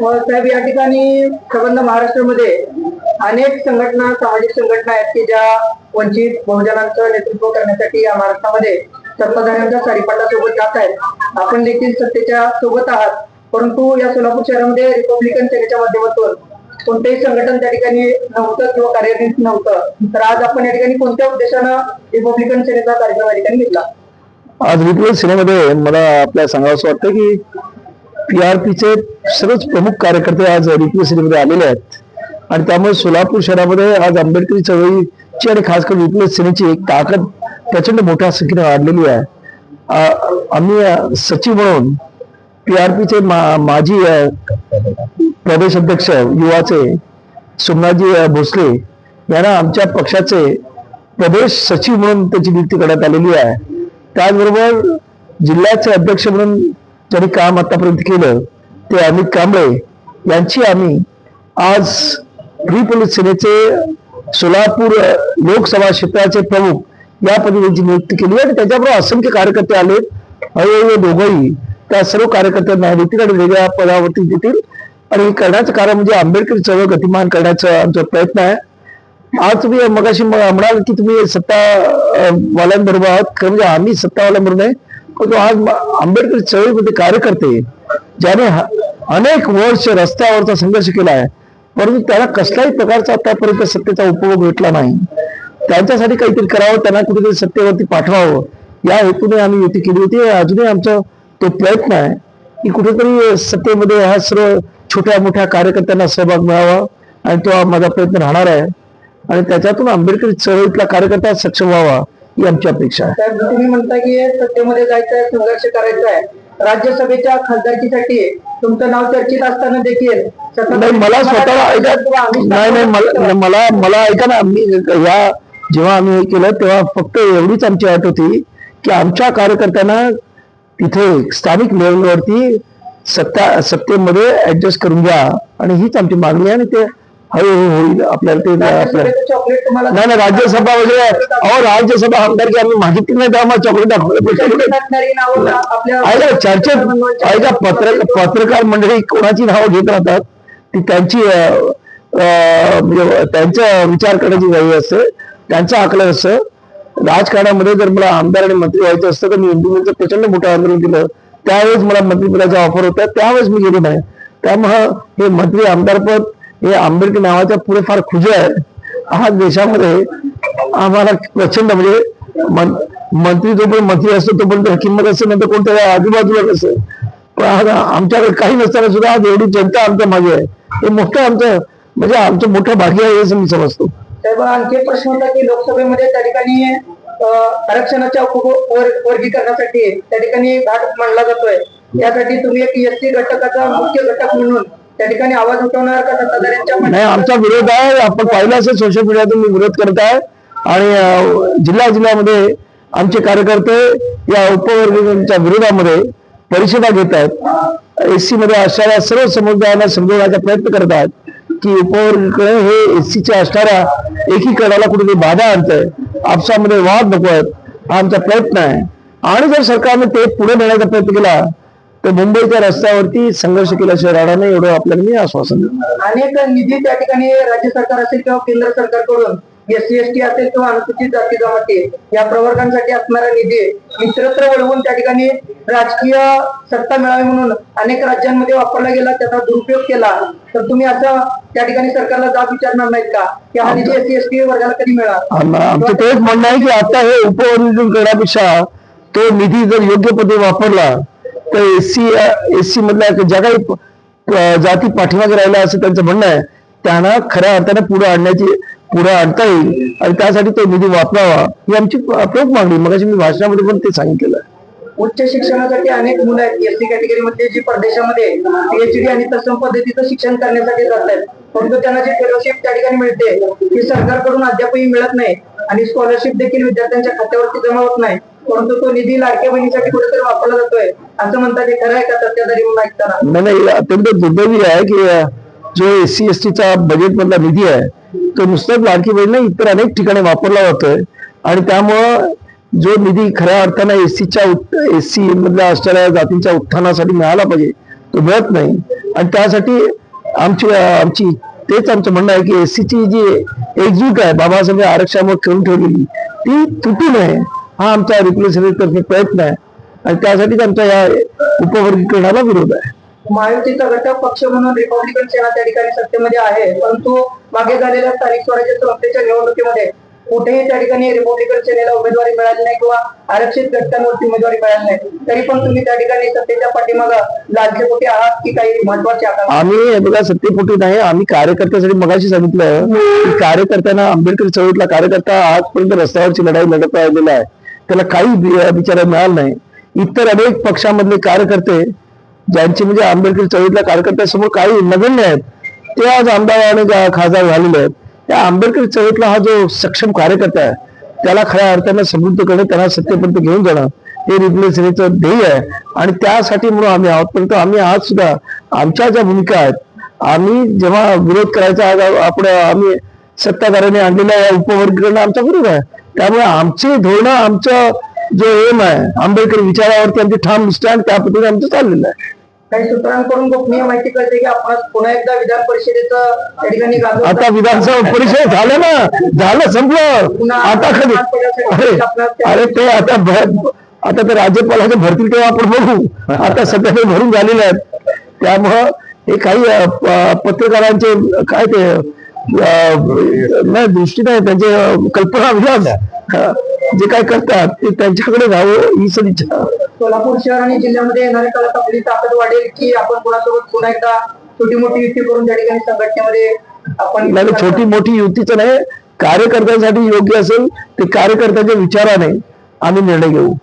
साहेब, या ठिकाणी संबंध महाराष्ट्रामध्ये अनेक संघटना, सामाजिक संघटना आहेत की ज्या वंचित बहुजनांचं नेतृत्व करण्यासाठी या महाराष्ट्रामध्ये सत्ताधाऱ्यांच्या सारीपाटा सोबत जात आहेत. आपण देखील सत्तेच्या सोबत आहात, परंतु या सोलापूर शहरामध्ये रिपब्लिकन सेनेच्या माध्यमातून कोणतेही संघटन त्या ठिकाणी नव्हतं किंवा कार्यान्वित नव्हतं. तर आज आपण या ठिकाणी कोणत्या उद्देशानं रिपब्लिकन सेनेचा कार्यक्रम या ठिकाणी घेतला? आज रिपब्लिकन सेनेमध्ये मला आपल्याला सांगावं वाटतं की PRPचे सर्वच प्रमुख कार्यकर्ते आज रिपब्लिकन सेनेमध्ये आलेले आहेत आणि त्यामुळे सोलापूर शहरामध्ये आज आंबेडकरी चळवळीची आणि खास करून रिपब्लिकन सेनेची एक ताकद प्रचंड मोठ्या संख्येने वाढलेली आहे. आम्ही सचिव म्हणून PRPचे माजी प्रदेश अध्यक्ष युवाचे सोमनाथजी भोसले यांना आमच्या पक्षाचे प्रदेश सचिव म्हणून त्याची नियुक्ती करण्यात आलेली आहे. त्याचबरोबर जिल्ह्याचे अध्यक्ष म्हणून ज्यांनी काम आतापर्यंत केलं ते अमित कांबळे यांची आम्ही आज रिपब्लिकन सेनेचे सोलापूर लोकसभा क्षेत्राचे प्रमुख या पदी नियुक्ती केली आणि त्याच्याबरोबर असंख्य कार्यकर्ते आले. हळूहळू दोघंही त्या सर्व कार्यकर्त्यांना देतील आणि वेगळ्या पदावरती देतील आणि हे करण्याचं कारण म्हणजे आंबेडकरी चळवळ गतिमान करण्याचा आमचा प्रयत्न आहे. आज तुम्ही मगाशी म्हणाल की तुम्ही सत्तावाल्यांबरोबर आहात, म्हणजे आम्ही सत्तावाल्यांबरोबर नाही, पण आज आंबेडकरी चळवळीमध्ये कार्यकर्ते ज्याने अनेक वर्ष रस्त्यावरचा संघर्ष केला आहे परंतु त्याला कसल्याही प्रकारचा आतापर्यंत सत्तेचा उपभोग भेटला नाही, त्यांच्यासाठी काहीतरी करावं, त्यांना कुठेतरी सत्तेवरती पाठवावं या हेतूने आम्ही युती केली होती. अजूनही आमचा तो प्रयत्न आहे की कुठेतरी सत्तेमध्ये ह्या सर्व छोट्या मोठ्या कार्यकर्त्यांना सहभाग मिळावा आणि तो माझा प्रयत्न राहणार आहे आणि त्याच्यातून आंबेडकरी चळवळीतला कार्यकर्ता सक्षम व्हावा ही आमची अपेक्षा आहे. तुम्ही म्हणता की सत्तेमध्ये जायचं, संघर्ष करायचा आहे, राज्यसभेच्या खासदारकीसाठी तुमचं नाव चर्चेत असताना देखील मला स्वतःला ऐका नाही मला ऐका ना, जेव्हा आम्ही हे केलं तेव्हा फक्त एवढीच आमची अट होती की आमच्या कार्यकर्त्यांना तिथे स्थानिक लेवलवरती सत्तेमध्ये ऍडजस्ट करून घ्या आणि हीच आमची मागणी आहे आणि ते हळूहळू होईल. आपल्याला ते नाही राज्यसभा वगैरे राज्यसभा आमदारकी आम्ही मागितली नाही तर आम्हाला चॉकलेट दाखवलं. चर्चेत पत्रकार मंडळी कोणाची नावं घेत राहतात ती त्यांची म्हणजे त्यांचा विचार करण्याची वेळ असते, त्यांचं आकलन असतं. राजकारणामध्ये जर मला आमदार आणि मंत्री व्हायचं असतं तर मी हिंदूंचं प्रचंड मोठं आंदोलन केलं, त्यावेळेस मला मंत्रिपदाचा ऑफर होता, त्यावेळेस मी गेलो नाही. त्यामुळं हे मंत्री आमदारपद हे आंबेडकर नावाच्या पुढे फार खुजे आहे. आज देशामध्ये आम्हाला प्रचंड म्हणजे मंत्री जोपर्यंत मंत्री असतो तोपर्यंत किंमत असते, नंतर कोणत्या आजूबाजूला नसतं. पण आज आमच्याकडे काही नसताना सुद्धा आज एवढी जनता आमच्या मागे आहे, हे मोठं आमचं म्हणजे आमचं मोठं भाग्य आहे असं मी समजतो. साहेब, आणखी एक प्रश्न होता की लोकसभेमध्ये त्या ठिकाणी आरक्षणाच्या वर्गीकरणासाठी त्या ठिकाणी घाट मांडला जातोय, त्यासाठी तुम्ही एक SC घटकाचा मुख्य घटक म्हणून त्या ठिकाणी आवाज उठवणार का सत्ताधाऱ्यांच्या? नाही, आमचा विरोध आहे. आपण पाहिलं असेल सोशल मीडियातून मी विरोध करत आहे आणि जिल्ह्यामध्ये आमचे कार्यकर्ते या उपवर्गीयांच्या विरोधामध्ये परिषदा घेत आहेत. SC मध्ये असणाऱ्या सर्व समुदायांना समजवण्याचा प्रयत्न करत आहेत की उपवर्ग हे SCच्या असणाऱ्या एकीकरणाला कुठेतरी बाधा आणतंय, आपसामध्ये वाद नको आहेत, हा आमचा प्रयत्न आहे. आणि जर सरकारने ते पुढे नेण्याचा प्रयत्न केला तर मुंबईच्या रस्त्यावरती संघर्ष केल्याशिवाय राहणार नाही, एवढं आपल्याला मी आश्वासन देतो. अनेक निधी त्या ठिकाणी राज्य सरकार असेल किंवा केंद्र सरकारकडून SC ST असेल किंवा अनुसूचित जाती जमाती या प्रवर्गांसाठी असणारा निधी इतरत्र वळवून त्या ठिकाणी राजकीय सत्ता मिळावी म्हणून अनेक राज्यांमध्ये वापरला गेला, त्याचा दुरुपयोग केला. तर तुम्ही असं त्या ठिकाणी सरकारला जाब विचारणार नाहीत का की हा निधी SC ST वर्गाला कधी मिळाला? आमचं तेच म्हणणं आहे की आता हे उपवर्गीकरण करण्यापेक्षा तो निधी जर योग्य पद्धतीने वापरला तर SC मधल्या ज्या काही जाती पाठीमागे राहिल्या असं त्यांचं म्हणणं आहे, त्यांना खऱ्या अर्थाने पुढे आणता येईल आणि त्यासाठी तो निधी वापरावा ही आमची प्रमुख मागणी. मग मी भाषणामध्ये पण ते सांगितलेलं आहे. उच्च शिक्षणासाठी अनेक मुलं आहेत SC कॅटेगरीमध्ये जी परदेशामध्ये PhD आणि तत्सम पद्धतीचं शिक्षण करण्यासाठी जात आहेत, परंतु त्यांना जी फेलोशिप त्या ठिकाणी मिळते ती सरकारकडून अद्यापही मिळत नाही आणि स्कॉलरशिप देखील विद्यार्थ्यांच्या खात्यावरती जमा होत नाही, परंतु तो निधी लाडक्या बहिणीसाठी कुठेतरी वापरला जातोय असं म्हणतात. हे खरं आहे का सत्ताधारी म्हणून ऐकताना? नाही, अत्यंत दुर्दैवी आहे की जो SC STचा बजेट मधला निधी आहे तो नुसताच लाडकी बहीण नाही इतर अनेक ठिकाणी वापरला जातोय आणि त्यामुळं जो निधी खऱ्या अर्थाने SC मधल्या असणाऱ्या जातींच्या उत्थानासाठी मिळाला पाहिजे तो मिळत नाही. आणि त्यासाठी आमची तेच आमचं म्हणणं आहे की एससीची जी एकजूट आहे बाबासाहेब आरक्षणामुळे करून ठेवलेली ती तुटू नये, हा आमचा रिप्रेझेंटेटिव्ह प्रयत्न आहे. आणि त्यासाठीच आमचा या उपवर्गीकरणाला विरोध आहे. महायुतीचा घटक पक्ष म्हणून रिपब्लिकन सेना त्या ठिकाणी सत्तेमध्ये आहे, परंतु मागे झालेल्या स्थानिक स्वराज्य संस्थेच्या निवडणुकीमध्ये कुठेही त्या ठिकाणी रिपब्लिकन सेनेला उमेदवारी मिळाली नाही किंवा आरक्षित घटकांवरती उमेदवारी मिळाली नाही. तरी पण तुम्ही त्या ठिकाणी सत्तेच्या पाठीमागे लालसेपोटी आहात की काही महत्वाचे आहात? आम्ही बघा सत्तेपोटी नाही, आम्ही कार्यकर्त्यासाठी मगाशी सांगितलं की कार्यकर्त्यांना आंबेडकरी चळवळीतला कार्यकर्ता आजपर्यंत रस्त्यावरची लढाई लढत राहिलेला आहे, त्याला काही बिचारा मिळालं नाही. इतर अनेक पक्षामधले कार्यकर्ते ज्यांचे म्हणजे आंबेडकरी चळवळीतल्या कार्यकर्त्यांसमोर काही नगण्य आहेत ते आज आमदार आणि खासदार झालेले आहेत. त्या आंबेडकरी चळवळीतला हा जो सक्षम कार्यकर्ता आहे त्याला खऱ्या अर्थानं समृद्ध करणं, त्यांना सत्तेपर्यंत घेऊन जाणं हे रिपब्लिकन सेनेचं ध्येय आहे. आणि त्यासाठी म्हणून आम्ही आहोत. परंतु आम्ही आज सुद्धा आमच्या ज्या भूमिका आहेत, आम्ही जेव्हा विरोध करायचा आम्ही सत्ताधाऱ्यांनी आणलेल्या या उपवर्गीकरण आमचा विरोध आहे. त्यामुळे आमचे धोरणं, आमचं जो एम आहे आंबेडकरी विचारावरती आमची ठाम निष्ठा आणि त्या पद्धतीने आमचं चाललेलं आहे. काही सूत्रांकडून गोपनीय माहिती कळते की आपण पुन्हा एकदा विधान परिषदेचं त्या ठिकाणी आता विधानसभा परिषद झालं ना, झालं संपलं. आता कधी अरे ते आता ते राज्यपालाचे भरतील तेव्हा आपण बघू. आता सध्या ते भरून झालेले आहेत. त्यामुळं हे काही पत्रकारांचे काय ते नाही दृष्टी नाही, त्यांचे कल्पना विलास जे काय करतात ते त्यांच्याकडे जावं ही सदिच्छा. सोलापूर शहर आणि जिल्ह्यामध्ये येणाऱ्या काळात आपली ताकद वाढेल की आपण कोणासोबत पुन्हा एकदा छोटी मोठी युती करून त्या ठिकाणी संघटनेमध्ये आपण नाही, छोटी मोठी युतीचं नाही, कार्यकर्त्यांसाठी योग्य असेल ते कार्यकर्त्यांच्या विचाराने आम्ही निर्णय घेऊ.